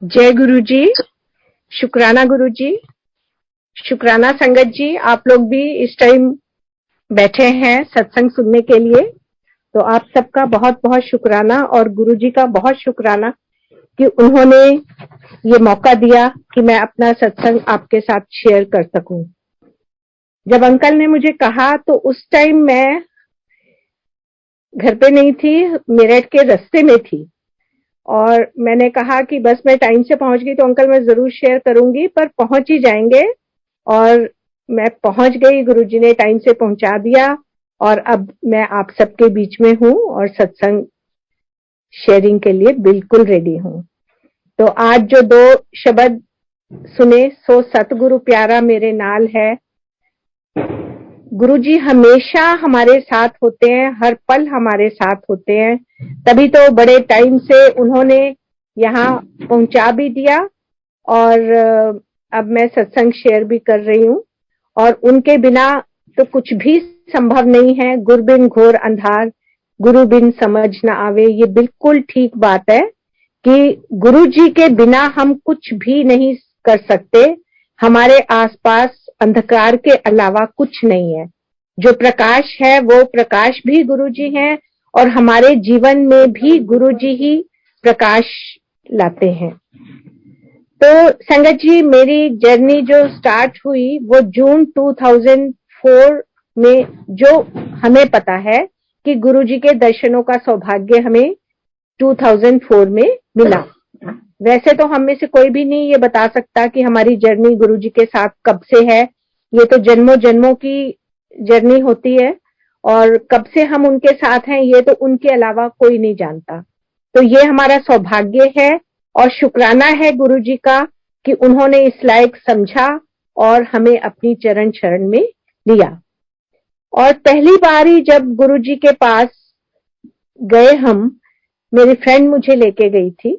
जय गुरु जी, शुक्राना गुरु जी, शुक्राना संगत जी। आप लोग भी इस टाइम बैठे हैं सत्संग सुनने के लिए, तो आप सबका बहुत बहुत शुक्राना और गुरु जी का बहुत शुक्राना कि उन्होंने ये मौका दिया कि मैं अपना सत्संग आपके साथ शेयर कर सकूं। जब अंकल ने मुझे कहा तो उस टाइम मैं घर पे नहीं थी, मेरठ के रास्ते में थी और मैंने कहा कि बस मैं टाइम से पहुंच गई तो अंकल मैं जरूर शेयर करूंगी, पर पहुंच ही जाएंगे। और मैं पहुंच गई, गुरुजी ने टाइम से पहुंचा दिया और अब मैं आप सबके बीच में हूं और सत्संग शेयरिंग के लिए बिल्कुल रेडी हूं। तो आज जो दो शब्द सुने सो सतगुरु प्यारा मेरे नाल है। गुरुजी हमेशा हमारे साथ होते हैं, हर पल हमारे साथ होते हैं, तभी तो बड़े टाइम से उन्होंने यहाँ पहुंचा भी दिया और अब मैं सत्संग शेयर भी कर रही हूँ। और उनके बिना तो कुछ भी संभव नहीं है। गुरु बिन घोर अंधार, गुरु बिन समझ न आवे। ये बिल्कुल ठीक बात है कि गुरु जी के बिना हम कुछ भी नहीं कर सकते। हमारे आसपास अंधकार के अलावा कुछ नहीं है। जो प्रकाश है वो प्रकाश भी गुरु जी हैं और हमारे जीवन में भी गुरु जी ही प्रकाश लाते हैं। तो संगत जी, मेरी जर्नी जो स्टार्ट हुई वो जून 2004 में, जो हमें पता है कि गुरुजी के दर्शनों का सौभाग्य हमें 2004 में मिला। वैसे तो हम में से कोई भी नहीं ये बता सकता कि हमारी जर्नी गुरुजी के साथ कब से है। ये तो जन्मों जन्मों की जर्नी होती है और कब से हम उनके साथ हैं ये तो उनके अलावा कोई नहीं जानता। तो ये हमारा सौभाग्य है और शुक्राना है गुरु जी का कि उन्होंने इस लायक समझा और हमें अपनी चरण शरण में लिया। और पहली बार ही जब गुरु जी के पास गए हम, मेरी फ्रेंड मुझे लेके गई थी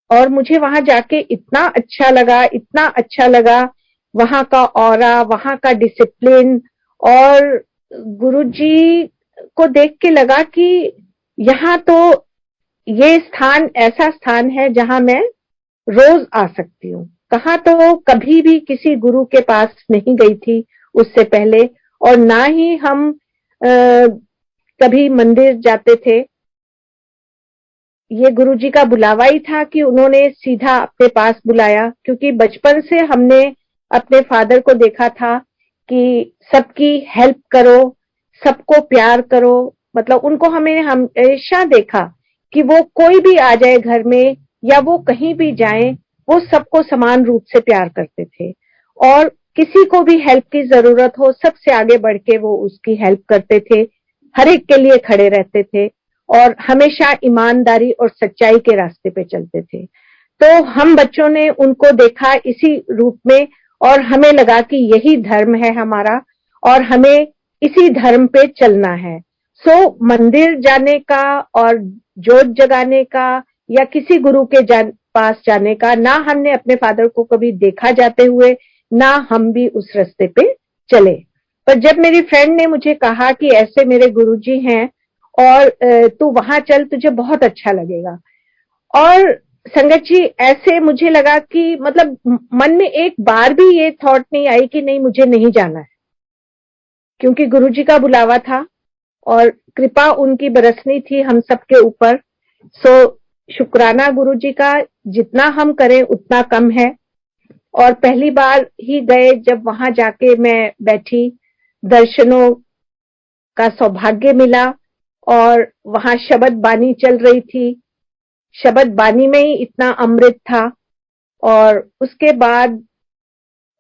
और मुझे वहां जाके इतना अच्छा लगा, इतना अच्छा लगा। वहां का ऑरा, वहां का डिसिप्लिन और गुरु जी को देख के लगा कि यहाँ तो ये स्थान ऐसा स्थान है जहां मैं रोज आ सकती हूँ। कहाँ तो कभी भी किसी गुरु के पास नहीं गई थी उससे पहले, और ना ही हम कभी मंदिर जाते थे। ये गुरु जी का बुलावा ही था कि उन्होंने सीधा अपने पास बुलाया, क्योंकि बचपन से हमने अपने फादर को देखा था कि सबकी हेल्प करो, सबको प्यार करो। मतलब उनको हमें हमेशा देखा कि वो कोई भी आ जाए घर में या वो कहीं भी जाए, वो सबको समान रूप से प्यार करते थे और किसी को भी हेल्प की जरूरत हो सबसे आगे बढ़ के वो उसकी हेल्प करते थे, हर एक के लिए खड़े रहते थे और हमेशा ईमानदारी और सच्चाई के रास्ते पे चलते थे। तो हम बच्चों ने उनको देखा इसी रूप में और हमें लगा कि यही धर्म है हमारा और हमें इसी धर्म पे चलना है। सो मंदिर जाने का और जोत जगाने का या किसी गुरु के पास जाने का, ना हमने अपने फादर को कभी देखा जाते हुए, ना हम भी उस रास्ते पे चले। पर जब मेरी फ्रेंड ने मुझे कहा कि ऐसे मेरे गुरुजी हैं और तू वहां चल, तुझे बहुत अच्छा लगेगा। और संगत जी, ऐसे मुझे लगा कि मतलब मन में एक बार भी ये थॉट नहीं आई कि नहीं मुझे नहीं जाना है, क्योंकि गुरुजी का बुलावा था और कृपा उनकी बरसनी थी हम सबके ऊपर। सो शुक्राना गुरुजी का, जितना हम करें उतना कम है। और पहली बार ही गए जब वहां जाके मैं बैठी, दर्शनों का सौभाग्य मिला और वहां शब्द बानी चल रही थी। शब्द बानी में ही इतना अमृत था और उसके बाद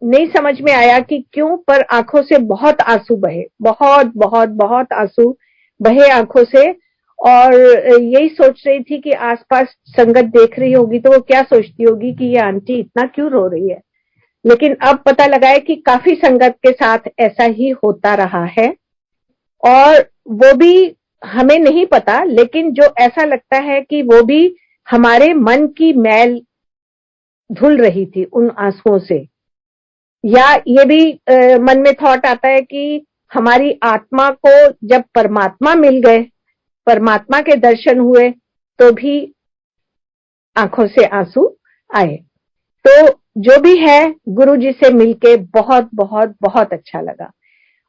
नहीं समझ में आया कि क्यों, पर आंखों से बहुत आंसू बहे, बहुत बहुत बहुत आंसू बहे आंखों से। और यही सोच रही थी कि आसपास संगत देख रही होगी तो वो क्या सोचती होगी कि ये आंटी इतना क्यों रो रही है। लेकिन अब पता लगा है कि काफी संगत के साथ ऐसा ही होता रहा है और वो भी हमें नहीं पता, लेकिन जो ऐसा लगता है कि वो भी हमारे मन की मैल धुल रही थी उन आंसुओं से। या ये भी मन में थॉट आता है कि हमारी आत्मा को जब परमात्मा मिल गए, परमात्मा के दर्शन हुए, तो भी आंखों से आंसू आए। तो जो भी है, गुरुजी से मिलके बहुत बहुत बहुत अच्छा लगा।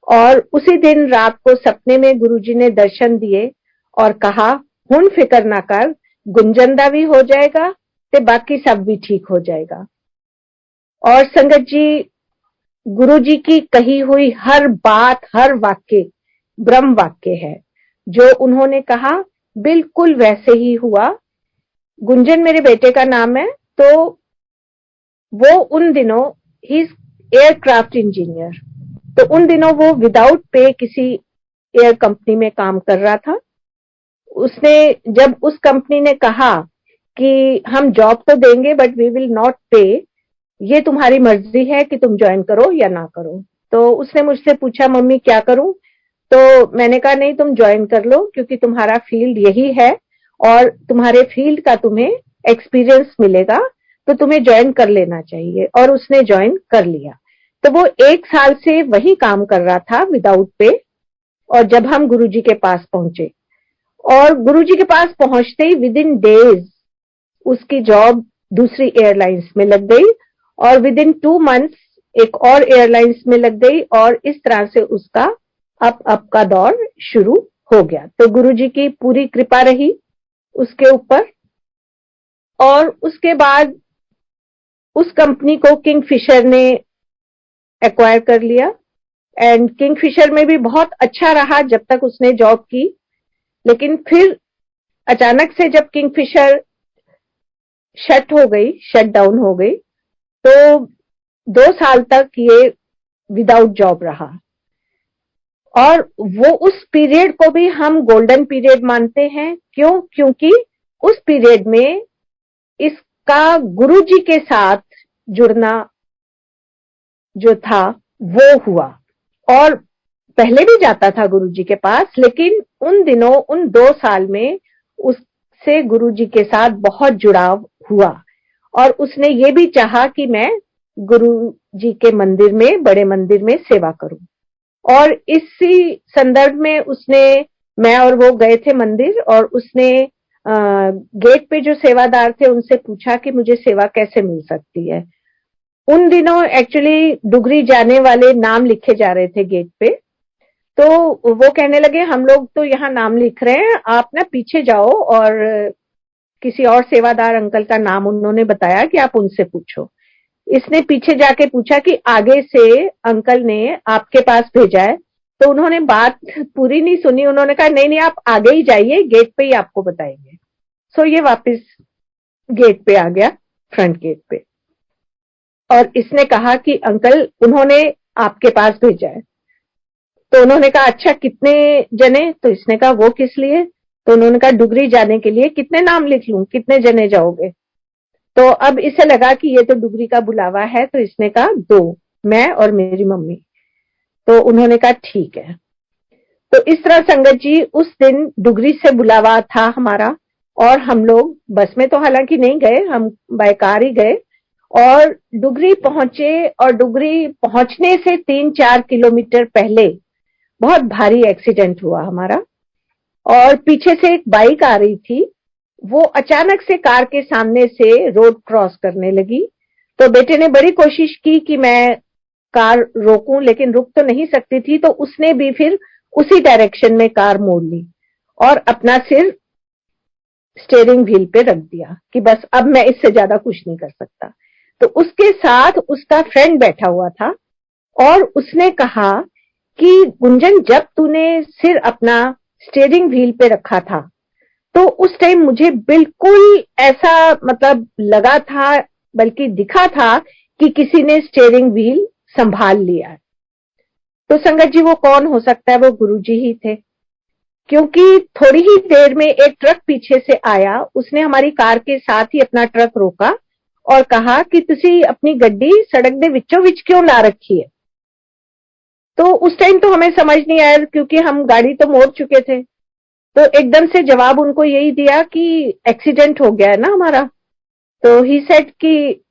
और उसी दिन रात को सपने में गुरुजी ने दर्शन दिए और कहा, हुन फिक्र ना कर, गुंजन दा भी हो जाएगा ते बाकी सब भी ठीक हो जाएगा। और संगत जी, गुरुजी की कही हुई हर बात, हर वाक्य ब्रह्म वाक्य है। जो उन्होंने कहा बिल्कुल वैसे ही हुआ। गुंजन मेरे बेटे का नाम है। तो वो उन दिनों, ही इज एयरक्राफ्ट इंजीनियर, तो उन दिनों वो विदाउट पे किसी एयर कंपनी में काम कर रहा था। उसने, जब उस कंपनी ने कहा कि हम जॉब तो देंगे बट वी विल नॉट पे, ये तुम्हारी मर्जी है कि तुम ज्वाइन करो या ना करो। तो उसने मुझसे पूछा, मम्मी क्या करूं? तो मैंने कहा नहीं, तुम ज्वाइन कर लो, क्योंकि तुम्हारा फील्ड यही है और तुम्हारे फील्ड का तुम्हें एक्सपीरियंस मिलेगा, तो तुम्हें ज्वाइन कर लेना चाहिए। और उसने ज्वाइन कर लिया। तो वो 1 साल से वही काम कर रहा था विदाउट पे। और जब हम गुरुजी के पास पहुंचे, और गुरुजी के पास पहुंचते ही विद इन डेज उसकी जॉब दूसरी एयरलाइंस में लग गई, और विद इन 2 मंथ्स एक और एयरलाइंस में लग गई, और इस तरह से उसका अप का दौर शुरू हो गया। तो गुरुजी की पूरी कृपा रही उसके ऊपर। और उसके बाद उस कंपनी को किंगफिशर ने एक्वायर कर लिया। एंड किंगफिशर में भी बहुत अच्छा रहा जब तक उसने जॉब की। लेकिन फिर अचानक से जब किंगफिशर शट डाउन हो गई, तो 2 साल तक ये विदाउट जॉब रहा। और वो उस पीरियड को भी हम गोल्डन पीरियड मानते हैं। क्यों? क्योंकि उस पीरियड में इसका गुरुजी के साथ जुड़ना जो था वो हुआ। और पहले भी जाता था गुरुजी के पास, लेकिन उन दिनों, उन 2 साल में उससे गुरुजी के साथ बहुत जुड़ाव हुआ। और उसने ये भी चाहा कि मैं गुरुजी के मंदिर में, बड़े मंदिर में सेवा करूं। और इसी संदर्भ में मैं और वो गए थे मंदिर, और उसने गेट पे जो सेवादार थे उनसे पूछा कि मुझे सेवा कैसे मिल सकती है। उन दिनों एक्चुअली डुगरी जाने वाले नाम लिखे जा रहे थे गेट पे। तो वो कहने लगे, हम लोग तो यहाँ नाम लिख रहे हैं, आप ना पीछे जाओ। और किसी और सेवादार अंकल का नाम उन्होंने बताया कि आप उनसे पूछो। इसने पीछे जाके पूछा कि आगे से अंकल ने आपके पास भेजा है। तो उन्होंने बात पूरी नहीं सुनी, उन्होंने कहा नहीं नहीं, आप आगे ही जाइए, गेट पे ही आपको बताएंगे। सो ये वापस गेट पे आ गया, फ्रंट गेट पे। और इसने कहा कि अंकल, उन्होंने आपके पास भेजा है। तो उन्होंने कहा अच्छा, कितने जने? तो इसने कहा वो किस लिए? तो उन्होंने कहा डुगरी जाने के लिए। कितने नाम लिख लूं, कितने जने जाओगे? तो अब इसे लगा कि ये तो डुगरी का बुलावा है, तो इसने कहा 2, मैं और मेरी मम्मी। तो उन्होंने कहा ठीक है। तो इस तरह संगत जी, उस दिन डुगरी से बुलावा था हमारा। और हम लोग बस में तो हालांकि नहीं गए, हम बाय कार ही गए। और डुगरी पहुंचे, और डुगरी पहुंचने से 3-4 किलोमीटर पहले बहुत भारी एक्सीडेंट हुआ हमारा। और पीछे से एक बाइक आ रही थी, वो अचानक से कार के सामने से रोड क्रॉस करने लगी। तो बेटे ने बड़ी कोशिश की कि मैं कार रोकूं, लेकिन रुक तो नहीं सकती थी। तो उसने भी फिर उसी डायरेक्शन में कार मोड़ ली और अपना सिर स्टीयरिंग व्हील पे रख दिया कि बस अब मैं इससे ज्यादा कुछ नहीं कर सकता। तो उसके साथ उसका फ्रेंड बैठा हुआ था, और उसने कहा कि गुंजन, जब तूने सिर अपना स्टीयरिंग व्हील पे रखा था, तो उस टाइम मुझे बिल्कुल ऐसा मतलब लगा था, बल्कि दिखा था कि किसी ने स्टीयरिंग व्हील संभाल लिया है। तो संगत जी, वो कौन हो सकता है? वो गुरुजी ही थे। क्योंकि थोड़ी ही देर में एक ट्रक पीछे से आया, उसने हमारी कार के साथ ही अपना ट्रक रोका और कहा कि तुसी अपनी गड्डी सड़क दे विचों विच क्यों ला रखी है? तो उस टाइम तो हमें समझ नहीं आया, क्योंकि हम गाड़ी तो मोड़ चुके थे। तो एकदम से जवाब उनको यही दिया कि एक्सीडेंट हो गया है ना हमारा। तो ही सेड कि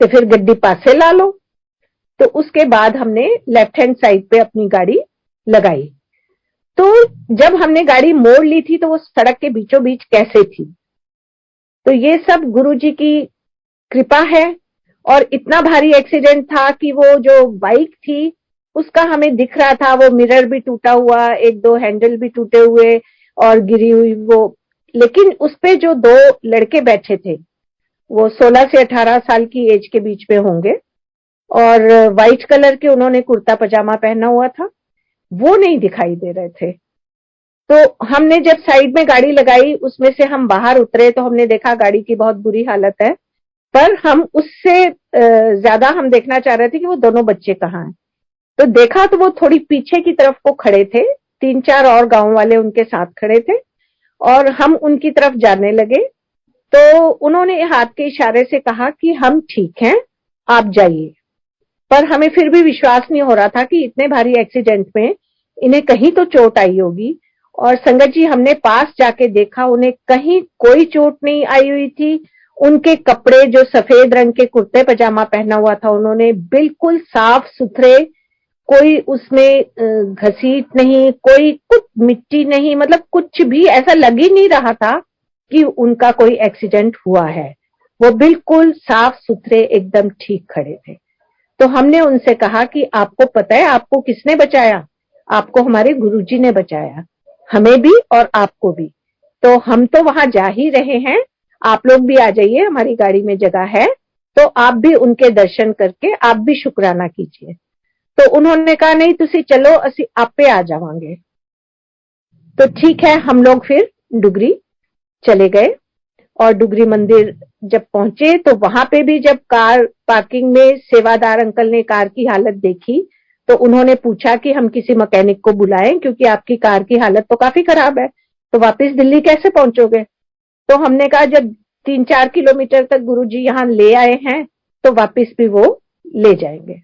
तो फिर गड्डी पासे ला लो। तो उसके बाद हमने लेफ्ट हैंड साइड पे अपनी गाड़ी लगाई। तो जब हमने गाड़ी मोड़ ली थी, तो वो सड़क के बीचों बीच कैसे थी? तो ये सब गुरुजी की कृपा है। और इतना भारी एक्सीडेंट था कि वो जो बाइक थी उसका हमें दिख रहा था, वो मिरर भी टूटा हुआ, एक दो हैंडल भी टूटे हुए और गिरी हुई वो। लेकिन उस पे जो दो लड़के बैठे थे वो 16 से 18 साल की एज के बीच में होंगे, और व्हाइट कलर के उन्होंने कुर्ता पजामा पहना हुआ था, वो नहीं दिखाई दे रहे थे। तो हमने जब साइड में गाड़ी लगाई, उसमें से हम बाहर उतरे तो हमने देखा गाड़ी की बहुत बुरी हालत है, पर हम उससे ज्यादा हम देखना चाह रहे थे कि वो दोनों बच्चे कहाँ हैं। तो देखा तो वो थोड़ी पीछे की तरफ को खड़े थे, 3-4 और गांव वाले उनके साथ खड़े थे, और हम उनकी तरफ जाने लगे। तो उन्होंने हाथ के इशारे से कहा कि हम ठीक हैं, आप जाइए। पर हमें फिर भी विश्वास नहीं हो रहा था कि इतने भारी एक्सीडेंट में इन्हें कहीं तो चोट आई होगी। और संगत जी, हमने पास जाके देखा, उन्हें कहीं कोई चोट नहीं आई हुई थी। उनके कपड़े जो सफेद रंग के कुर्ते पजामा पहना हुआ था उन्होंने, बिल्कुल साफ सुथरे, कोई उसमें घसीट नहीं, कोई कुछ मिट्टी नहीं, मतलब कुछ भी ऐसा लग ही नहीं रहा था कि उनका कोई एक्सीडेंट हुआ है। वो बिल्कुल साफ सुथरे एकदम ठीक खड़े थे। तो हमने उनसे कहा कि आपको पता है आपको किसने बचाया? आपको हमारे गुरुजी ने बचाया, हमें भी और आपको भी। तो हम तो वहां जा ही रहे हैं, आप लोग भी आ जाइए, हमारी गाड़ी में जगह है, तो आप भी उनके दर्शन करके आप भी शुक्राना कीजिए। तो उन्होंने कहा नहीं तुसी चलो, असी आपे आ जावांगे। तो ठीक है, हम लोग फिर डुगरी चले गए। और डुगरी मंदिर जब पहुंचे तो वहां पे भी जब कार पार्किंग में सेवादार अंकल ने कार की हालत देखी तो उन्होंने पूछा कि हम किसी मैकेनिक को बुलाएं, क्योंकि आपकी कार की हालत तो काफी खराब है, तो वापस दिल्ली कैसे पहुंचोगे? तो हमने कहा जब 3-4 किलोमीटर तक गुरुजी यहाँ ले आए हैं तो वापस भी वो ले जाएंगे।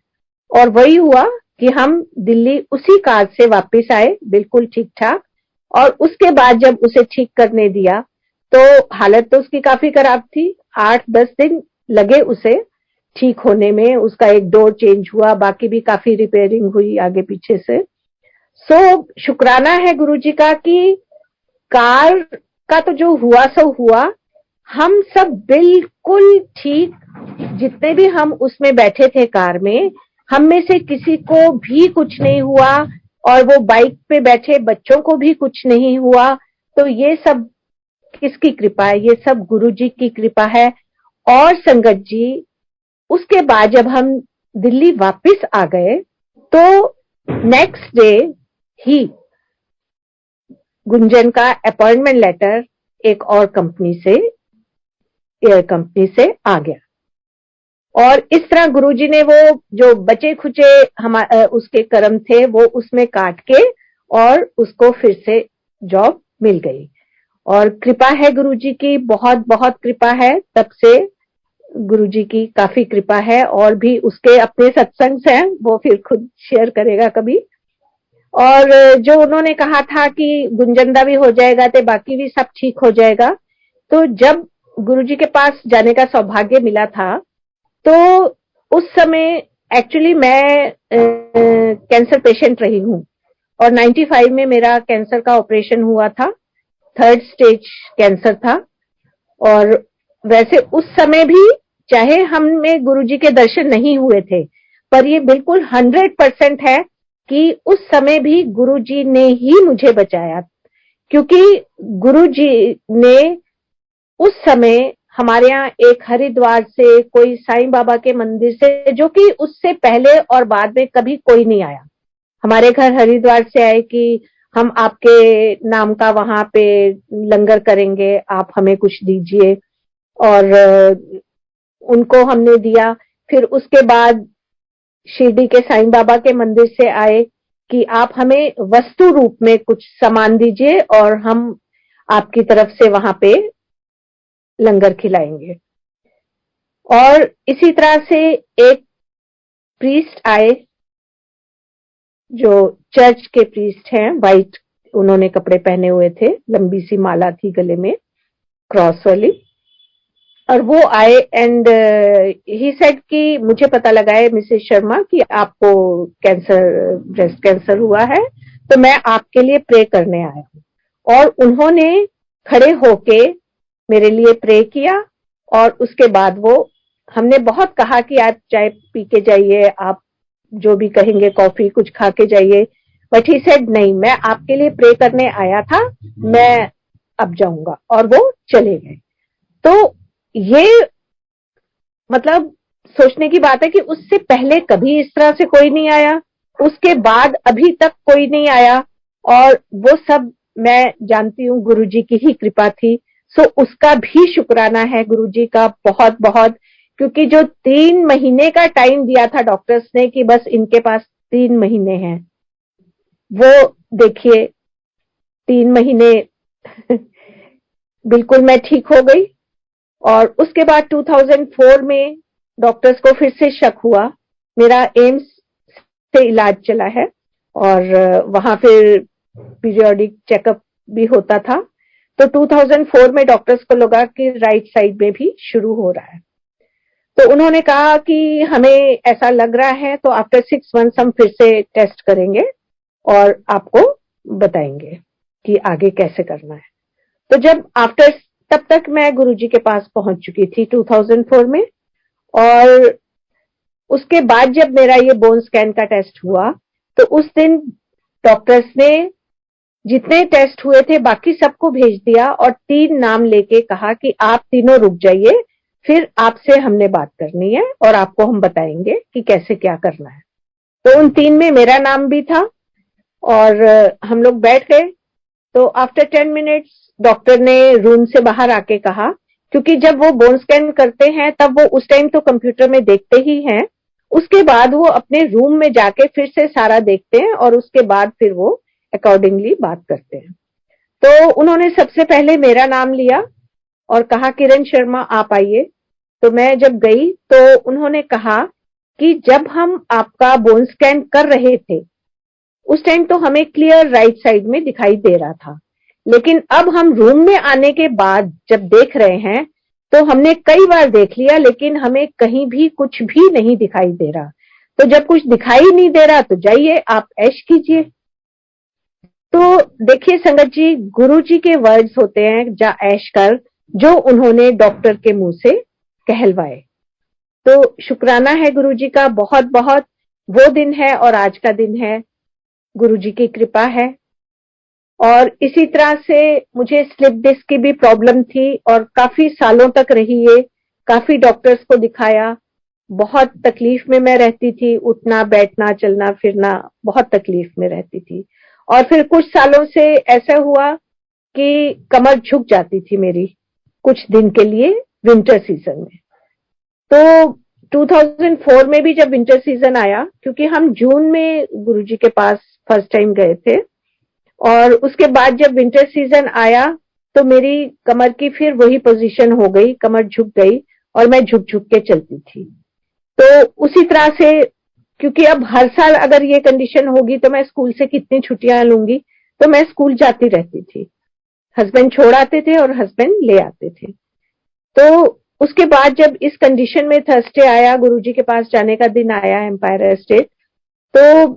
और वही हुआ कि हम दिल्ली उसी कार से वापस आए, बिल्कुल ठीक ठाक। और उसके बाद जब उसे ठीक करने दिया तो हालत तो उसकी काफी खराब थी, 8-10 दिन लगे उसे ठीक होने में। उसका एक डोर चेंज हुआ, बाकी भी काफी रिपेयरिंग हुई आगे पीछे से। सो शुक्राना है गुरुजी का कि कार का तो जो हुआ सो हुआ, हम सब बिल्कुल ठीक, जितने भी हम उसमें बैठे थे कार में, हम में से किसी को भी कुछ नहीं हुआ, और वो बाइक पे बैठे बच्चों को भी कुछ नहीं हुआ। तो ये सब किसकी कृपा है? ये सब गुरुजी की कृपा है। और संगत जी, उसके बाद जब हम दिल्ली वापस आ गए तो नेक्स्ट डे ही गुंजन का अपॉइंटमेंट लेटर एक और कंपनी से, एयर कंपनी से आ गया। और इस तरह गुरुजी ने वो जो बचे खुचे उसके कर्म थे वो उसमें काट के और उसको फिर से जॉब मिल गई। और कृपा है गुरुजी की, बहुत बहुत कृपा है। तब से गुरुजी की काफी कृपा है। और भी उसके अपने सत्संग हैं, वो फिर खुद शेयर करेगा कभी। और जो उन्होंने कहा था कि गुंजनदा भी हो जाएगा तो बाकी भी सब ठीक हो जाएगा, तो जब गुरुजी के पास जाने का सौभाग्य मिला था तो उस समय एक्चुअली मैं कैंसर पेशेंट रही हूँ, और 95 में मेरा कैंसर का ऑपरेशन हुआ था, 3rd स्टेज कैंसर था। और वैसे उस समय भी चाहे हमें गुरुजी के दर्शन नहीं हुए थे, पर ये बिल्कुल 100% है कि उस समय भी गुरुजी ने ही मुझे बचाया, क्योंकि गुरुजी ने उस समय हमारे यहाँ एक हरिद्वार से, कोई साईं बाबा के मंदिर से, जो कि उससे पहले और बाद में कभी कोई नहीं आया, हमारे घर हरिद्वार से आए कि हम आपके नाम का वहां पे लंगर करेंगे, आप हमें कुछ दीजिए। और उनको हमने दिया। फिर उसके बाद शिरडी के साईं बाबा के मंदिर से आए कि आप हमें वस्तु रूप में कुछ सामान दीजिए और हम आपकी तरफ से वहां पे लंगर खिलाएंगे। और इसी तरह से एक प्रीस्ट आए, जो चर्च के प्रीस्ट हैं, वाइट उन्होंने कपड़े पहने हुए थे, लंबी सी माला थी गले में क्रॉस वाली। और वो आए एंड ही सेड कि मुझे पता लगा है मिसेस शर्मा कि आपको कैंसर, ब्रेस्ट कैंसर हुआ है, तो मैं आपके लिए प्रे करने आया हूँ। और उन्होंने खड़े होके मेरे लिए प्रे किया और उसके बाद वो हमने बहुत कहा कि आप चाय पी के जाइए, आप जो भी कहेंगे, कॉफी कुछ खा के जाइए, बट ही सेड नहीं, मैं आपके लिए प्रे करने आया था, मैं अब जाऊंगा, और वो चले गए। तो ये मतलब सोचने की बात है कि उससे पहले कभी इस तरह से कोई नहीं आया, उसके बाद अभी तक कोई नहीं आया, और वो सब मैं जानती हूँ गुरुजी की ही कृपा थी। सो उसका भी शुक्राना है गुरुजी का बहुत बहुत, क्योंकि जो 3 महीने का टाइम दिया था डॉक्टर्स ने कि बस इनके पास 3 महीने हैं, वो देखिए 3 महीने बिल्कुल मैं ठीक हो गई। और उसके बाद 2004 में डॉक्टर्स को फिर से शक हुआ, मेरा एम्स से इलाज चला है और वहां फिर पीरियोडिक चेकअप भी होता था। तो 2004 में डॉक्टर्स को लगा कि राइट साइड में भी शुरू हो रहा है, तो उन्होंने कहा कि हमें ऐसा लग रहा है, तो आफ्टर 6 मंथ्स हम फिर से टेस्ट करेंगे और आपको बताएंगे कि आगे कैसे करना है। तो जब आफ्टर, तब तक मैं गुरुजी के पास पहुंच चुकी थी 2004 में, और उसके बाद जब मेरा ये बोन स्कैन का टेस्ट हुआ, तो उस दिन डॉक्टर्स ने जितने टेस्ट हुए थे बाकी सबको भेज दिया और 3 नाम लेके कहा कि आप तीनों रुक जाइए, फिर आपसे हमने बात करनी है और आपको हम बताएंगे कि कैसे क्या करना है। तो उन 3 में मेरा नाम भी था और हम लोग बैठ गए। तो आफ्टर 10 मिनट्स डॉक्टर ने रूम से बाहर आके कहा, क्योंकि जब वो बोन स्कैन करते हैं तब वो उस टाइम तो कंप्यूटर में देखते ही हैं, उसके बाद वो अपने रूम में जाके फिर से सारा देखते हैं और उसके बाद फिर वो अकॉर्डिंगली बात करते हैं। तो उन्होंने सबसे पहले मेरा नाम लिया और कहा किरण शर्मा आप आइए। तो मैं जब गई तो उन्होंने कहा कि जब हम आपका बोन स्कैन कर रहे थे उस टाइम तो हमें क्लियर राइट साइड में दिखाई दे रहा था, लेकिन अब हम रूम में आने के बाद जब देख रहे हैं तो हमने कई बार देख लिया लेकिन हमें कहीं भी कुछ भी नहीं दिखाई दे रहा। तो जब कुछ दिखाई नहीं दे रहा तो जाइए आप ऐश कीजिए। तो देखिए संगत जी, गुरु जी के वर्ड्स होते हैं जा ऐश कर, जो उन्होंने डॉक्टर के मुंह से कहलवाए। तो शुक्राना है गुरु जी का बहुत बहुत, वो दिन है और आज का दिन है, गुरु जी की कृपा है। और इसी तरह से मुझे स्लिप डिस्क की भी प्रॉब्लम थी और काफी सालों तक रही है, काफी डॉक्टर्स को दिखाया, बहुत तकलीफ में मैं रहती थी, उठना बैठना चलना फिरना बहुत तकलीफ में रहती थी। और फिर कुछ सालों से ऐसा हुआ कि कमर झुक जाती थी मेरी कुछ दिन के लिए विंटर सीजन में। तो 2004 में भी जब विंटर सीजन आया, क्योंकि हम जून में गुरुजी के पास फर्स्ट टाइम गए थे, और उसके बाद जब विंटर सीजन आया तो मेरी कमर की फिर वही पोजीशन हो गई, कमर झुक गई और मैं झुक झुक के चलती थी। तो उसी तरह से, क्योंकि अब हर साल अगर ये कंडीशन होगी तो मैं स्कूल से कितनी छुट्टियां लूंगी, तो मैं स्कूल जाती रहती थी, हस्बैंड छोड़ आते थे और हस्बैंड ले आते थे। तो उसके बाद जब इस कंडीशन में थर्सडे आया, गुरुजी के पास जाने का दिन आया एम्पायर एस्टेट, तो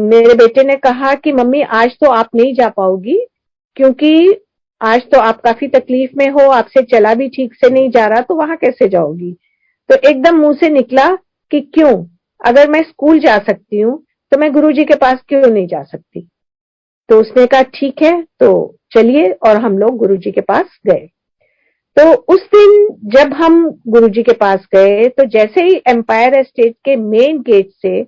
मेरे बेटे ने कहा कि मम्मी आज तो आप नहीं जा पाओगी, क्योंकि आज तो आप काफी तकलीफ में हो, आपसे चला भी ठीक से नहीं जा रहा, तो वहां कैसे जाओगी। तो एकदम मुंह से निकला कि क्यों, अगर मैं स्कूल जा सकती हूँ तो मैं गुरुजी के पास क्यों नहीं जा सकती। तो उसने कहा ठीक है तो चलिए, और हम लोग गुरुजी के पास गए। तो उस दिन जब हम गुरुजी के पास गए तो जैसे ही एम्पायर एस्टेट के मेन गेट से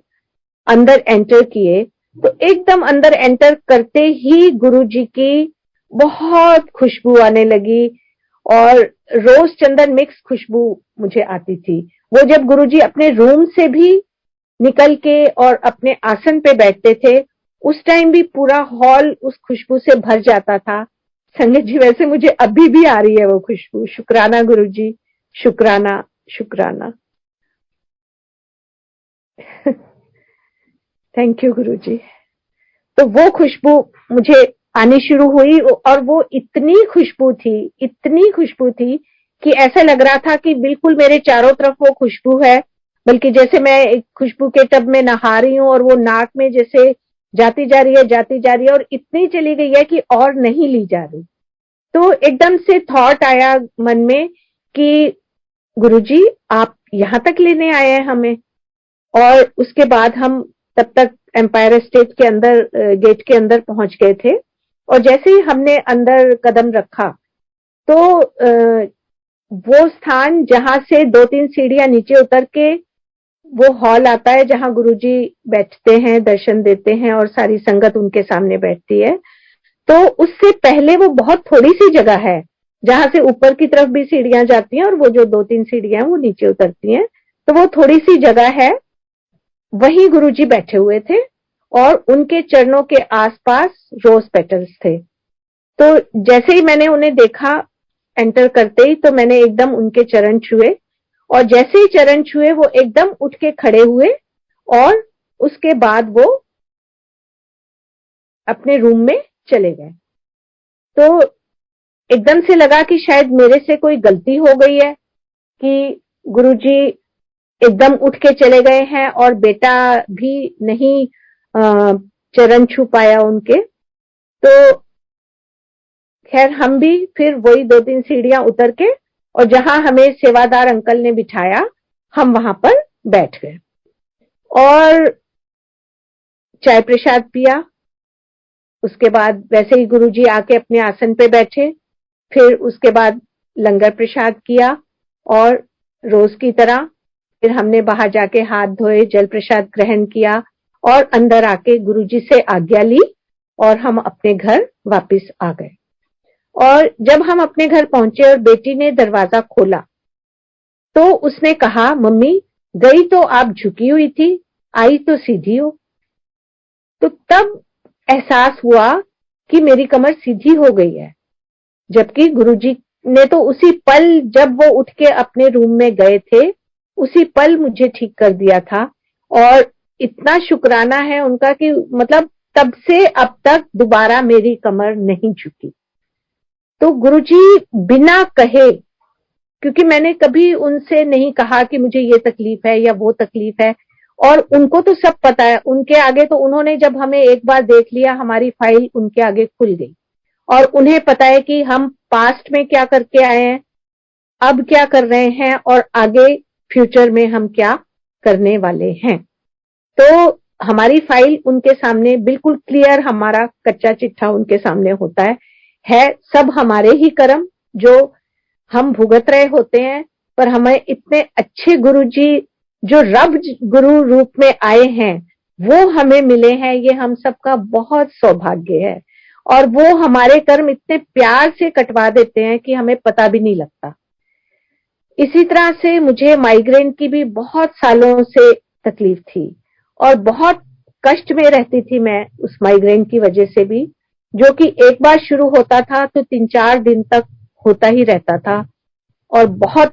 अंदर एंटर किए, तो एकदम अंदर एंटर करते ही गुरुजी की बहुत खुशबू आने लगी, और रोज चंदन मिक्स खुशबू मुझे आती थी। वो जब गुरुजी अपने रूम से भी निकल के और अपने आसन पे बैठते थे, उस टाइम भी पूरा हॉल उस खुशबू से भर जाता था। संगत जी, वैसे मुझे अभी भी आ रही है वो खुशबू। शुक्राना गुरुजी, शुक्राना शुक्राना। थैंक यू गुरुजी। तो वो खुशबू मुझे आनी शुरू हुई, और वो इतनी खुशबू थी, इतनी खुशबू थी कि ऐसा लग रहा था कि बिल्कुल मेरे चारों तरफ वो खुशबू है, बल्कि जैसे मैं एक खुशबू के टब में नहा रही हूँ और वो नाक में जैसे जाती जा रही है, जाती जा रही है, और इतनी चली गई है कि और नहीं ली जा रही। तो एकदम से थॉट आया मन में कि गुरुजी आप यहाँ तक लेने आए हैं हमें। और उसके बाद हम तब तक एम्पायर स्टेट के अंदर गेट के अंदर पहुंच गए थे। और जैसे ही हमने अंदर कदम रखा तो वो स्थान जहां से 2-3 सीढ़ियां नीचे उतर के वो हॉल आता है जहां गुरुजी बैठते हैं, दर्शन देते हैं और सारी संगत उनके सामने बैठती है। तो उससे पहले वो बहुत थोड़ी सी जगह है जहां से ऊपर की तरफ भी सीढ़ियां जाती हैं और वो जो 2-3 सीढ़ियां हैं वो नीचे उतरती हैं। तो वो थोड़ी सी जगह है, वहीं गुरुजी बैठे हुए थे और उनके चरणों के आसपास रोज पेटल्स थे। तो जैसे ही मैंने उन्हें देखा एंटर करते ही, तो मैंने एकदम उनके चरण छुए और जैसे ही चरण छुए वो एकदम उठ के खड़े हुए और उसके बाद वो अपने रूम में चले गए। तो एकदम से लगा कि शायद मेरे से कोई गलती हो गई है कि गुरुजी एकदम उठ के चले गए हैं और बेटा भी नहीं चरण छू पाया उनके। तो खैर हम भी फिर वही 2-3 सीढ़ियां उतर के और जहां हमें सेवादार अंकल ने बिठाया हम वहां पर बैठ गए और चाय प्रसाद पिया। उसके बाद वैसे ही गुरुजी आके अपने आसन पे बैठे। फिर उसके बाद लंगर प्रसाद किया और रोज की तरह फिर हमने बाहर जाके हाथ धोए, जल प्रसाद ग्रहण किया और अंदर आके गुरुजी से आज्ञा ली और हम अपने घर वापस आ गए। और जब हम अपने घर पहुंचे और बेटी ने दरवाजा खोला तो उसने कहा, मम्मी गई तो आप झुकी हुई थी, आई तो सीधी हो। तो तब एहसास हुआ कि मेरी कमर सीधी हो गई है, जबकि गुरुजी ने तो उसी पल जब वो उठ के अपने रूम में गए थे उसी पल मुझे ठीक कर दिया था। और इतना शुक्राना है उनका कि मतलब तब से अब तक दोबारा मेरी कमर नहीं झुकी। तो गुरुजी बिना कहे, क्योंकि मैंने कभी उनसे नहीं कहा कि मुझे ये तकलीफ है या वो तकलीफ है, और उनको तो सब पता है। उनके आगे तो उन्होंने जब हमें एक बार देख लिया हमारी फाइल उनके आगे खुल गई और उन्हें पता है कि हम पास्ट में क्या करके आए हैं, अब क्या कर रहे हैं और आगे फ्यूचर में हम क्या करने वाले हैं। तो हमारी फाइल उनके सामने बिल्कुल क्लियर, हमारा कच्चा चिट्ठा उनके सामने होता है सब हमारे ही कर्म जो हम भुगत रहे होते हैं। पर हमें इतने अच्छे गुरुजी जो रब गुरु रूप में आए हैं वो हमें मिले हैं, ये हम सबका बहुत सौभाग्य है। और वो हमारे कर्म इतने प्यार से कटवा देते हैं कि हमें पता भी नहीं लगता। इसी तरह से मुझे माइग्रेन की भी बहुत सालों से तकलीफ थी और बहुत कष्ट में रहती थी मैं उस माइग्रेन की वजह से भी, जो कि एक बार शुरू होता था तो 3-4 दिन तक होता ही रहता था और बहुत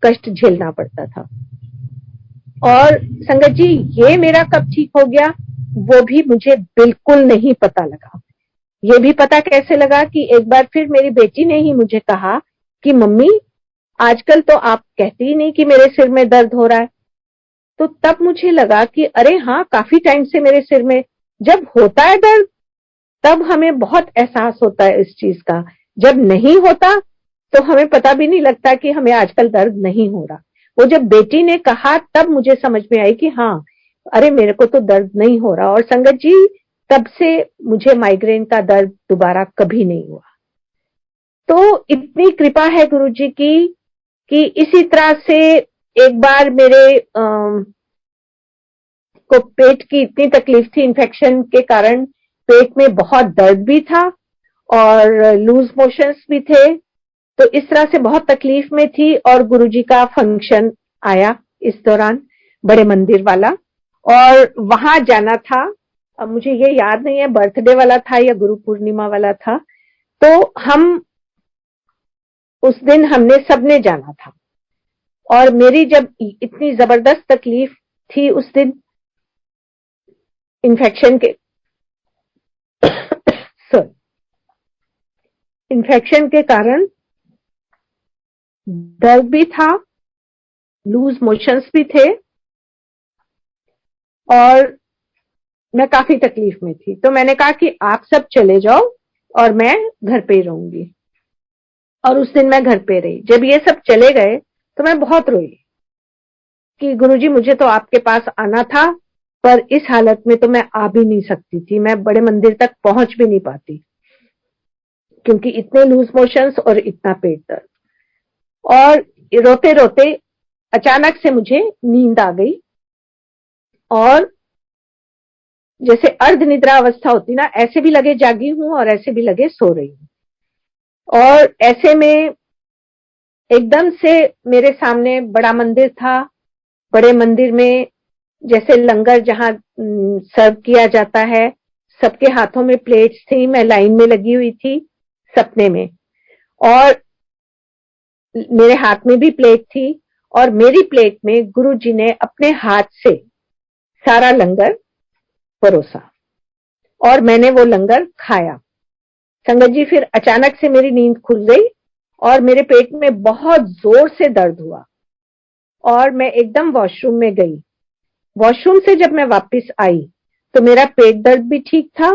कष्ट झेलना पड़ता था। और संगत जी, ये मेरा कब ठीक हो गया वो भी मुझे बिल्कुल नहीं पता लगा। ये भी पता कैसे लगा कि एक बार फिर मेरी बेटी ने ही मुझे कहा कि मम्मी आजकल तो आप कहती ही नहीं कि मेरे सिर में दर्द हो रहा है। तो तब मुझे लगा कि अरे हाँ, काफी टाइम से मेरे सिर में जब होता है दर्द तब हमें बहुत एहसास होता है इस चीज का, जब नहीं होता तो हमें पता भी नहीं लगता कि हमें आजकल दर्द नहीं हो रहा। वो जब बेटी ने कहा तब मुझे समझ में आई कि हाँ, अरे मेरे को तो दर्द नहीं हो रहा। और संगत जी, तब से मुझे माइग्रेन का दर्द दोबारा कभी नहीं हुआ। तो इतनी कृपा है गुरुजी की कि इसी तरह से एक बार मेरे को पेट की इतनी तकलीफ थी, इन्फेक्शन के कारण पेट में बहुत दर्द भी था और लूज मोशंस भी थे। तो इस तरह से बहुत तकलीफ में थी और गुरुजी का फंक्शन आया इस दौरान, बड़े मंदिर वाला, और वहां जाना था। अब मुझे ये याद नहीं है बर्थडे वाला था या गुरु पूर्णिमा वाला था। तो हम उस दिन हमने सबने जाना था और मेरी जब इतनी जबरदस्त तकलीफ थी उस दिन इन्फेक्शन के इन्फेक्शन के कारण दर्द भी था, लूज मोशंस भी थे और मैं काफी तकलीफ में थी। तो मैंने कहा कि आप सब चले जाओ और मैं घर पे ही रहूंगी। और उस दिन मैं घर पे रही। जब ये सब चले गए तो मैं बहुत रोई कि गुरुजी मुझे तो आपके पास आना था, पर इस हालत में तो मैं आ भी नहीं सकती थी, मैं बड़े मंदिर तक पहुंच भी नहीं पाती, क्योंकि इतने लूज मोशंस और इतना पेट दर्द। और रोते रोते अचानक से मुझे नींद आ गई, और जैसे अर्ध निद्रा अवस्था होती ना, ऐसे भी लगे जागी हूं और ऐसे भी लगे सो रही हूं। और ऐसे में एकदम से मेरे सामने बड़ा मंदिर था। बड़े मंदिर में जैसे लंगर जहां सर्व किया जाता है, सबके हाथों में प्लेट्स थी, मैं लाइन में लगी हुई थी सपने में, और मेरे हाथ में भी प्लेट थी, और मेरी प्लेट में गुरुजी ने अपने हाथ से सारा लंगर परोसा और मैंने वो लंगर खाया। संगत जी, फिर अचानक से मेरी नींद खुल गई और मेरे पेट में बहुत जोर से दर्द हुआ, और मैं एकदम वॉशरूम में गई। वॉशरूम से जब मैं वापस आई तो मेरा पेट दर्द भी ठीक था,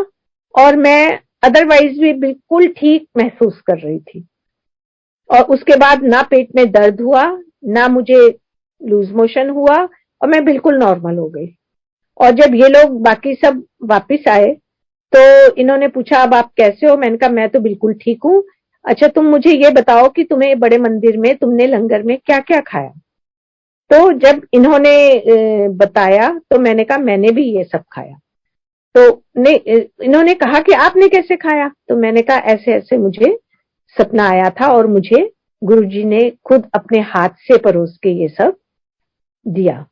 और मैं अदरवाइज भी बिल्कुल ठीक महसूस कर रही थी। और उसके बाद ना पेट में दर्द हुआ, ना मुझे लूज मोशन हुआ, और मैं बिल्कुल नॉर्मल हो गई। और जब ये लोग बाकी सब वापस आए तो इन्होंने पूछा, अब आप कैसे हो? मैंने कहा मैं तो बिल्कुल ठीक हूँ। अच्छा, तुम मुझे ये बताओ कि तुम्हें बड़े मंदिर में तुमने लंगर में क्या क्या खाया? तो जब इन्होंने बताया तो मैंने कहा मैंने भी ये सब खाया। तो इन्होंने कहा कि आपने कैसे खाया? तो मैंने कहा ऐसे ऐसे मुझे सपना आया था और मुझे गुरुजी ने खुद अपने हाथ से परोस के ये सब दिया।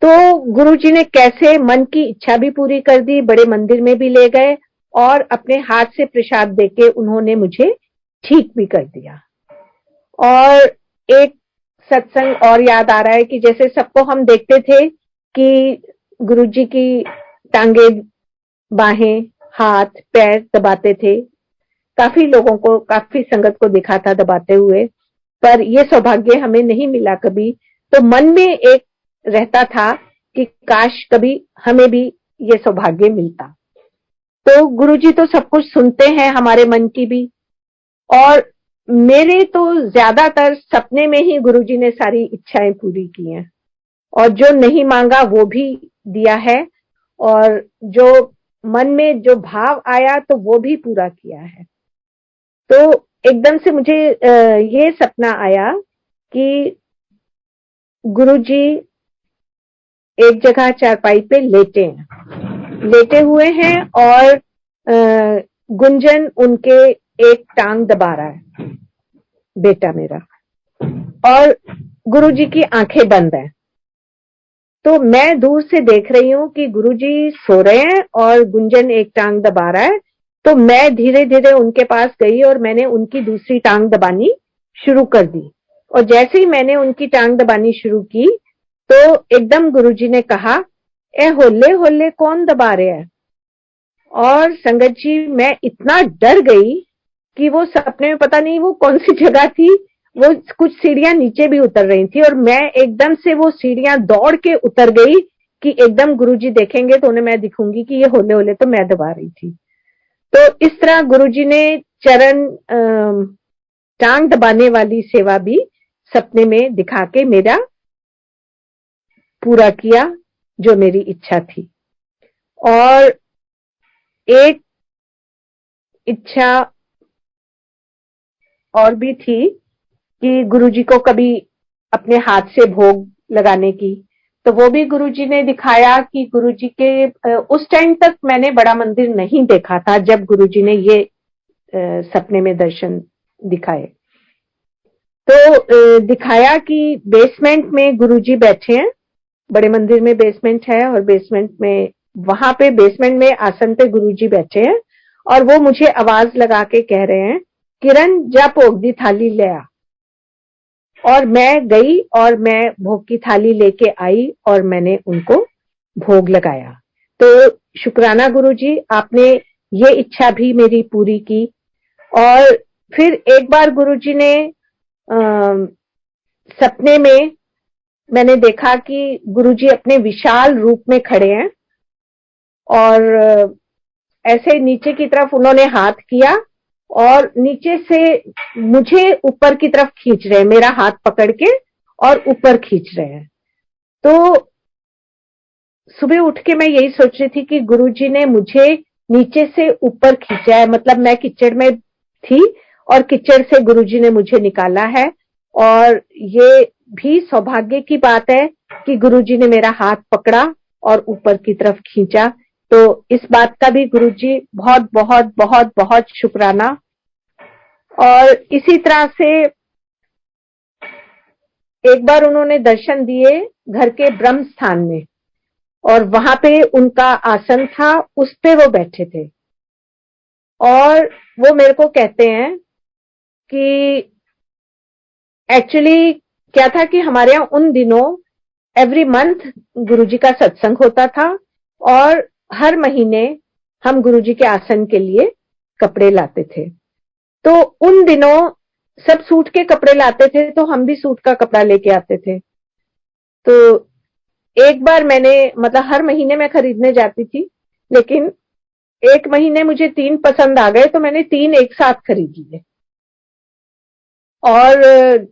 तो गुरुजी ने कैसे मन की इच्छा भी पूरी कर दी, बड़े मंदिर में भी ले गए और अपने हाथ से प्रसाद देके उन्होंने मुझे ठीक भी कर दिया। और एक सत्संग और याद आ रहा है कि जैसे सबको हम देखते थे कि गुरुजी की टांगे, बाहें, हाथ, पैर दबाते थे। काफी लोगों को, काफी संगत को देखा था दबाते हुए, पर यह सौभाग्य हमें नहीं मिला कभी। तो मन में एक रहता था कि काश कभी हमें भी ये सौभाग्य मिलता। तो गुरुजी तो सब कुछ सुनते हैं, हमारे मन की भी। और मेरे तो ज्यादातर सपने में ही गुरुजी ने सारी इच्छाएं पूरी की हैं, और जो नहीं मांगा वो भी दिया है, और जो मन में जो भाव आया तो वो भी पूरा किया है। तो एकदम से मुझे ये सपना आया कि गुरुजी एक जगह चारपाई पे लेटे हुए हैं, और गुंजन उनके एक टांग दबा रहा है, बेटा मेरा, और गुरुजी की आंखें बंद हैं। तो मैं दूर से देख रही हूँ कि गुरुजी सो रहे हैं और गुंजन एक टांग दबा रहा है। तो मैं धीरे धीरे उनके पास गई और मैंने उनकी दूसरी टांग दबानी शुरू कर दी। और जैसे ही मैंने उनकी टांग दबानी शुरू की तो एकदम गुरुजी ने कहा, ए होले होले कौन दबा रहे हैं? और संगत जी, मैं इतना डर गई कि वो सपने में पता नहीं वो कौन सी जगह थी, वो कुछ सीढ़ियां नीचे भी उतर रही थी, और मैं एकदम से वो सीढ़ियां दौड़ के उतर गई कि एकदम गुरुजी देखेंगे तो उन्हें मैं दिखूंगी कि ये होले होले तो मैं दबा रही थी। तो इस तरह गुरुजी ने चरण टांग दबाने वाली सेवा भी सपने में दिखा के मेरा पूरा किया जो मेरी इच्छा थी। और एक इच्छा और भी थी कि गुरुजी को कभी अपने हाथ से भोग लगाने की, तो वो भी गुरुजी ने दिखाया कि गुरुजी के उस टाइम तक मैंने बड़ा मंदिर नहीं देखा था जब गुरुजी ने ये सपने में दर्शन दिखाए। तो दिखाया कि बेसमेंट में गुरुजी बैठे हैं, बड़े मंदिर में बेसमेंट है, और बेसमेंट में, वहां पे बेसमेंट में आसन पे गुरुजी बैठे हैं, और वो मुझे आवाज लगा के कह रहे हैं, किरण जा भोग दी थाली ले आ। और मैं गई और मैं भोग की थाली लेके आई और मैंने उनको भोग लगाया। तो शुक्राना गुरुजी, आपने ये इच्छा भी मेरी पूरी की। और फिर एक बार गुरुजी ने सपने में मैंने देखा कि गुरुजी अपने विशाल रूप में खड़े हैं, और ऐसे नीचे की तरफ उन्होंने हाथ किया और नीचे से मुझे ऊपर की तरफ खींच रहे हैं, मेरा हाथ पकड़ के, और ऊपर खींच रहे हैं। तो सुबह उठ के मैं यही सोच रही थी कि गुरुजी ने मुझे नीचे से ऊपर खींचा है, मतलब मैं कीचड़ में थी और कीचड़ से गुरुजी ने मुझे निकाला है। और ये भी सौभाग्य की बात है कि गुरुजी ने मेरा हाथ पकड़ा और ऊपर की तरफ खींचा। तो इस बात का भी गुरुजी बहुत बहुत बहुत बहुत शुक्राना। और इसी तरह से एक बार उन्होंने दर्शन दिए घर के ब्रह्म स्थान में, और वहां पे उनका आसन था, उस पे वो बैठे थे। और वो मेरे को कहते हैं कि एक्चुअली क्या था कि हमारे यहाँ उन दिनों एवरी मंथ गुरुजी का सत्संग होता था, और हर महीने हम गुरुजी के आसन के लिए कपड़े लाते थे। तो उन दिनों सब सूट के कपड़े लाते थे, तो हम भी सूट का कपड़ा लेके आते थे। तो एक बार मैंने, मतलब हर महीने मैं खरीदने जाती थी, लेकिन एक महीने मुझे 3 पसंद आ गए, तो मैंने 3 एक साथ खरीद लिए। और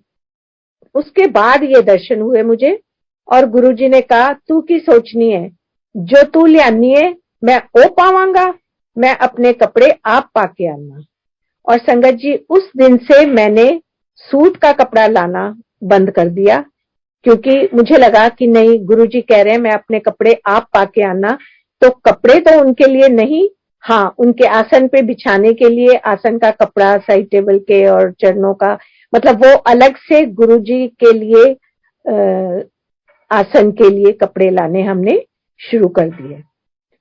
उसके बाद ये दर्शन हुए मुझे, और गुरुजी ने कहा तू की सोचनी है, जो तू लियानी है मैं ओ पावांगा, मैं अपने कपड़े आप पाके आना। और संगत जी, उस दिन से मैंने सूट का कपड़ा लाना बंद कर दिया, क्योंकि मुझे लगा कि नहीं, गुरुजी कह रहे हैं मैं अपने कपड़े आप पाके आना, तो कपड़े तो उनके लिए नहीं, हाँ उनके आसन पे बिछाने के लिए आसन का कपड़ा, साइड टेबल के और चरणों का, मतलब वो अलग से गुरुजी के लिए आसन के लिए कपड़े लाने हमने शुरू कर दिए।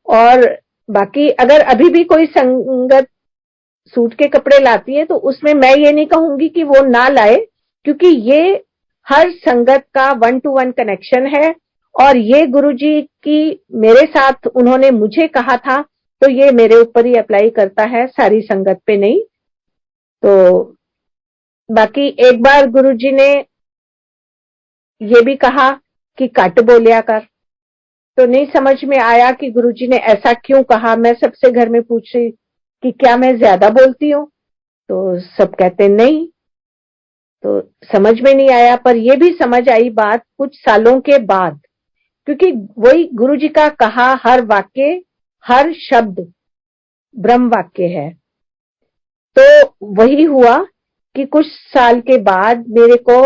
और बाकी अगर अभी भी कोई संगत सूट के कपड़े लाती है, तो उसमें मैं ये नहीं कहूंगी कि वो ना लाए, क्योंकि ये हर संगत का 1 to 1 कनेक्शन है। और ये गुरुजी की मेरे साथ उन्होंने मुझे कहा था, तो ये मेरे ऊपर ही अप्लाई करता है, सारी संगत पे नहीं। तो बाकी एक बार गुरुजी ने ये भी कहा कि कट बोलिया कर, तो नहीं समझ में आया कि गुरुजी ने ऐसा क्यों कहा। मैं सबसे घर में पूछ रही कि क्या मैं ज्यादा बोलती हूँ, तो सब कहते नहीं, तो समझ में नहीं आया। पर यह भी समझ आई बात कुछ सालों के बाद, क्योंकि वही गुरुजी का कहा हर वाक्य, हर शब्द ब्रह्म वाक्य है। तो वही हुआ कि कुछ साल के बाद मेरे को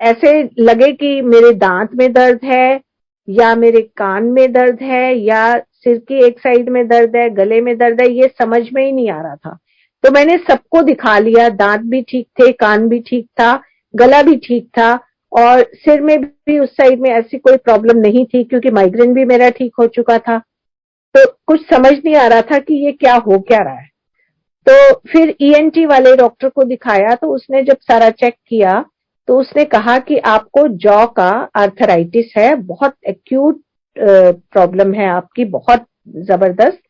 ऐसे लगे कि मेरे दांत में दर्द है, या मेरे कान में दर्द है, या सिर की एक साइड में दर्द है, गले में दर्द है, ये समझ में ही नहीं आ रहा था। तो मैंने सबको दिखा लिया, दांत भी ठीक थे, कान भी ठीक था, गला भी ठीक था, और सिर में भी उस साइड में ऐसी कोई प्रॉब्लम नहीं थी, क्योंकि माइग्रेन भी मेरा ठीक हो चुका था। तो कुछ समझ नहीं आ रहा था कि ये क्या हो क्या रहा है। तो फिर ईएनटी वाले डॉक्टर को दिखाया, तो उसने जब सारा चेक किया, तो उसने कहा कि आपको जॉ का आर्थराइटिस है, बहुत एक्यूट प्रॉब्लम है आपकी, बहुत जबरदस्त,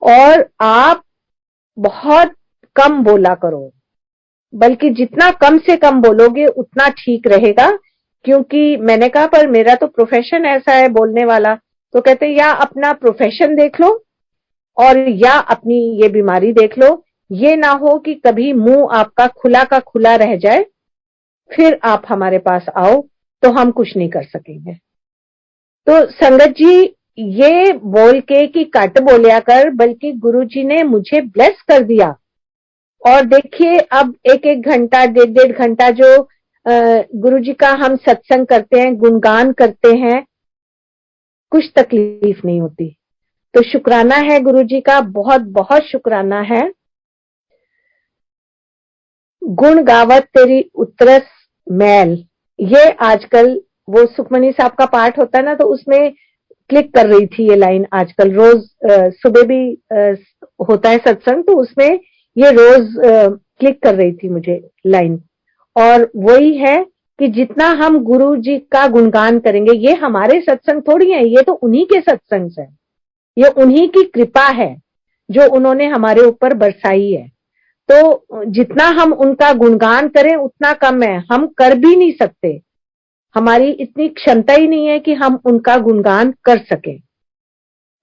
और आप बहुत कम बोला करो, बल्कि जितना कम से कम बोलोगे उतना ठीक रहेगा। क्योंकि मैंने कहा पर मेरा तो प्रोफेशन ऐसा है बोलने वाला। तो कहते या अपना प्रोफेशन देख लो और या अपनी ये बीमारी देख लो, ये ना हो कि कभी मुंह आपका खुला का खुला रह जाए, फिर आप हमारे पास आओ तो हम कुछ नहीं कर सकेंगे। तो संगत जी, ये बोल के कि कट बोलिया कर, बल्कि गुरुजी ने मुझे ब्लेस कर दिया। और देखिए अब 1-1 घंटा, 1.5-1.5 घंटा जो गुरुजी का हम सत्संग करते हैं, गुणगान करते हैं, कुछ तकलीफ नहीं होती। तो शुक्राना है गुरुजी का, बहुत बहुत शुक्राना है। गुण गावत तेरी उतरस मैल, ये आजकल वो सुखमनी साहब का पाठ होता है ना, तो उसमें क्लिक कर रही थी ये लाइन आजकल। रोज सुबह भी होता है सत्संग, तो उसमें ये रोज क्लिक कर रही थी मुझे लाइन। और वही है कि जितना हम गुरु जी का गुणगान करेंगे, ये हमारे सत्संग थोड़ी है, ये तो उन्हीं के सत्संग है, ये उन्हीं की कृपा है जो उन्होंने हमारे ऊपर बरसाई है। तो जितना हम उनका गुणगान करें उतना कम है, हम कर भी नहीं सकते, हमारी इतनी क्षमता ही नहीं है कि हम उनका गुणगान कर सके।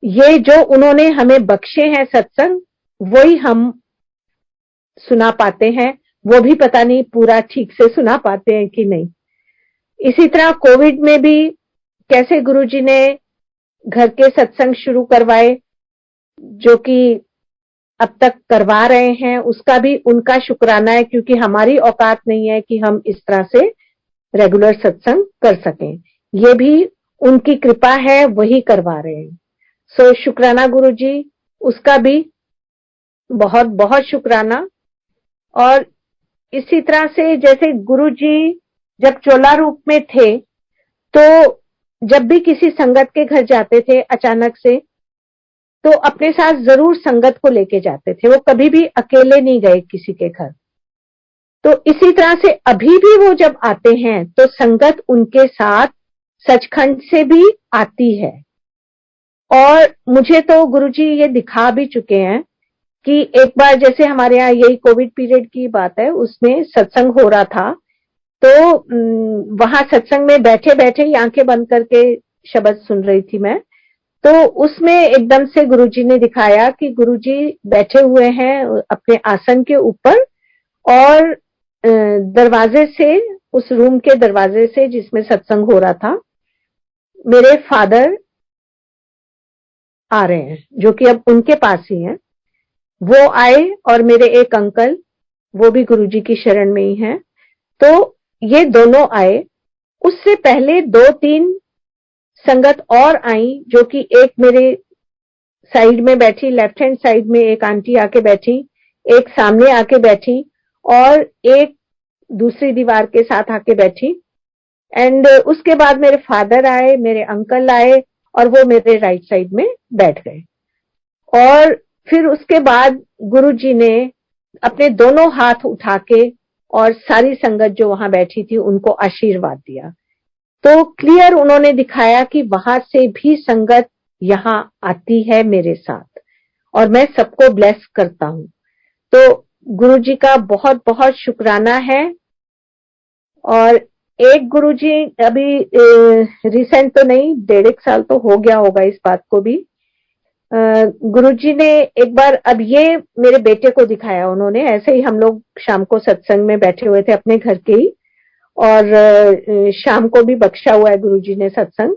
ये जो उन्होंने हमें बख्शे हैं सत्संग, वही हम सुना पाते हैं, वो भी पता नहीं पूरा ठीक से सुना पाते हैं कि नहीं। इसी तरह कोविड में भी कैसे गुरुजी ने घर के सत्संग शुरू करवाए, जो कि अब तक करवा रहे हैं, उसका भी उनका शुक्राना है, क्योंकि हमारी औकात नहीं है कि हम इस तरह से रेगुलर सत्संग कर सकें। ये भी उनकी कृपा है, वही करवा रहे हैं। सो शुक्राना गुरुजी, उसका भी बहुत बहुत शुक्राना। और इसी तरह से जैसे गुरुजी जब चोला रूप में थे, तो जब भी किसी संगत के घर जाते थे अचानक से, तो अपने साथ जरूर संगत को लेके जाते थे। वो कभी भी अकेले नहीं गए किसी के घर। तो इसी तरह से अभी भी वो जब आते हैं तो संगत उनके साथ सचखंड से भी आती है। और मुझे तो गुरुजी ये दिखा भी चुके हैं कि एक बार जैसे हमारे यहाँ यही कोविड पीरियड की बात है, उसमें सत्संग हो रहा था, तो वहां सत्संग में बैठे बैठे ही आंखें बंद करके शब्द सुन रही थी मैं। तो उसमें एकदम से गुरुजी ने दिखाया कि गुरुजी बैठे हुए हैं अपने आसन के ऊपर, और दरवाजे से, उस रूम के दरवाजे से जिसमें सत्संग हो रहा था, मेरे फादर आ रहे हैं, जो कि अब उनके पास ही हैं। वो आए, और मेरे एक अंकल, वो भी गुरुजी की शरण में ही हैं। तो ये दोनों आए। उससे पहले 2-3 संगत और आई, जो कि एक मेरे साइड में बैठी, लेफ्ट हैंड साइड में एक आंटी आके बैठी, एक सामने आके बैठी, और एक दूसरी दीवार के साथ आके बैठी। एंड उसके बाद मेरे फादर आए, मेरे अंकल आए, और वो मेरे राइट साइड में बैठ गए। और फिर उसके बाद गुरुजी ने अपने दोनों हाथ उठा के और सारी संगत जो वहां बैठी थी उनको आशीर्वाद दिया। तो क्लियर उन्होंने दिखाया कि वहां से भी संगत यहाँ आती है मेरे साथ, और मैं सबको ब्लेस करता हूं। तो गुरुजी का बहुत बहुत शुक्राना है। और एक गुरुजी अभी रिसेंट तो नहीं, 1.5 साल तो हो गया होगा इस बात को भी, गुरुजी ने एक बार, अब ये मेरे बेटे को दिखाया उन्होंने। ऐसे ही हम लोग शाम को सत्संग में बैठे हुए थे अपने घर के ही, और शाम को भी बख्शा हुआ है गुरुजी ने सत्संग।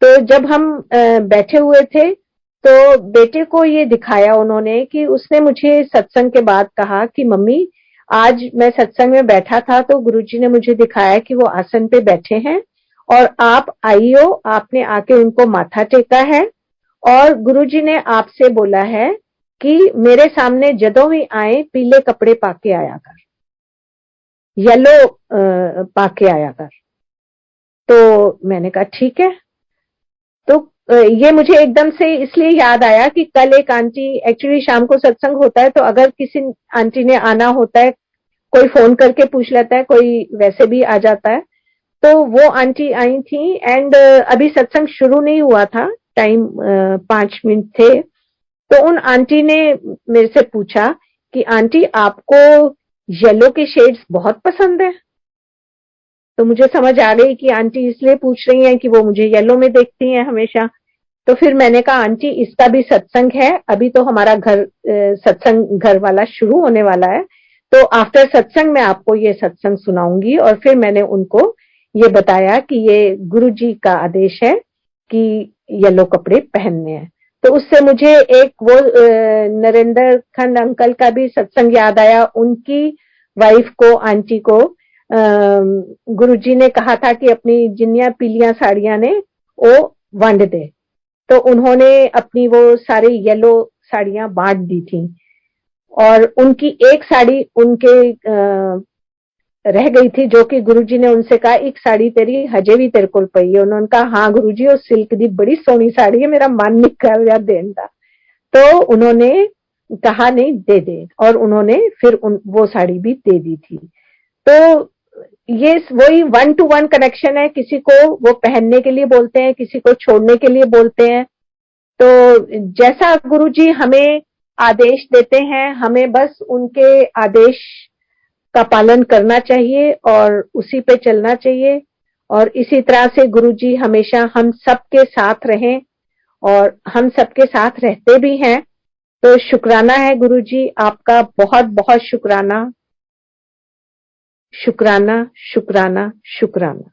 तो जब हम बैठे हुए थे, तो बेटे को ये दिखाया उन्होंने कि उसने मुझे सत्संग के बाद कहा कि मम्मी, आज मैं सत्संग में बैठा था तो गुरुजी ने मुझे दिखाया कि वो आसन पे बैठे हैं, और आप आई हो, आपने आके उनको माथा टेका है, और गुरुजी ने आपसे बोला है कि मेरे सामने जदों ही आए पीले कपड़े पाके आया कर, येलो पाके आया कर। तो मैंने कहा ठीक है। तो ये मुझे एकदम से इसलिए याद आया कि कल एक आंटी, एक्चुअली शाम को सत्संग होता है, तो अगर किसी आंटी ने आना होता है, कोई फोन करके पूछ लेता है, कोई वैसे भी आ जाता है। तो वो आंटी आई थी, एंड अभी सत्संग शुरू नहीं हुआ था, टाइम 5 मिनट थे। तो उन आंटी ने मेरे से पूछा कि आंटी, आपको येलो के शेड्स बहुत पसंद है? तो मुझे समझ आ गई कि आंटी इसलिए पूछ रही हैं कि वो मुझे येलो में देखती हैं हमेशा। तो फिर मैंने कहा आंटी, इसका भी सत्संग है, अभी तो हमारा सत्संग घर वाला शुरू होने वाला है, तो आफ्टर सत्संग मैं आपको ये सत्संग सुनाऊंगी। और फिर मैंने उनको ये बताया कि ये गुरुजी का आदेश है कि येलो कपड़े पहनने हैं। तो उससे मुझे एक वो नरेंद्र खंड अंकल का भी सत्संग याद आया। उनकी वाइफ को, आंटी को, गुरुजी ने कहा था कि अपनी जिन्नियां पीलियां साड़ियां ने वो वंड दे, तो उन्होंने अपनी वो सारी येलो साड़ियां बांट दी थी। और उनकी एक साड़ी उनके रह गई थी, जो कि गुरुजी ने उनसे कहा, एक साड़ी तेरी हजे भी तेरे को पई है। उन्होंने कहा हाँ गुरुजी, वो सिल्क दी बड़ी सोहनी साड़ी है, मेरा मन नहीं कर रहा देने का। तो उन्होंने कहा नहीं, दे दे, और उन्होंने फिर वो साड़ी भी दे दी थी। तो ये वही 1 to 1 कनेक्शन है। किसी को वो पहनने के लिए बोलते हैं, किसी को छोड़ने के लिए बोलते हैं। तो जैसा गुरुजी हमें आदेश देते हैं, हमें बस उनके आदेश का पालन करना चाहिए और उसी पे चलना चाहिए। और इसी तरह से गुरुजी हमेशा हम सबके साथ रहें, और हम सबके साथ रहते भी हैं। तो शुक्राना है गुरुजी, आपका बहुत बहुत शुक्राना, शुक्राना, शुक्राना, शुक्राना।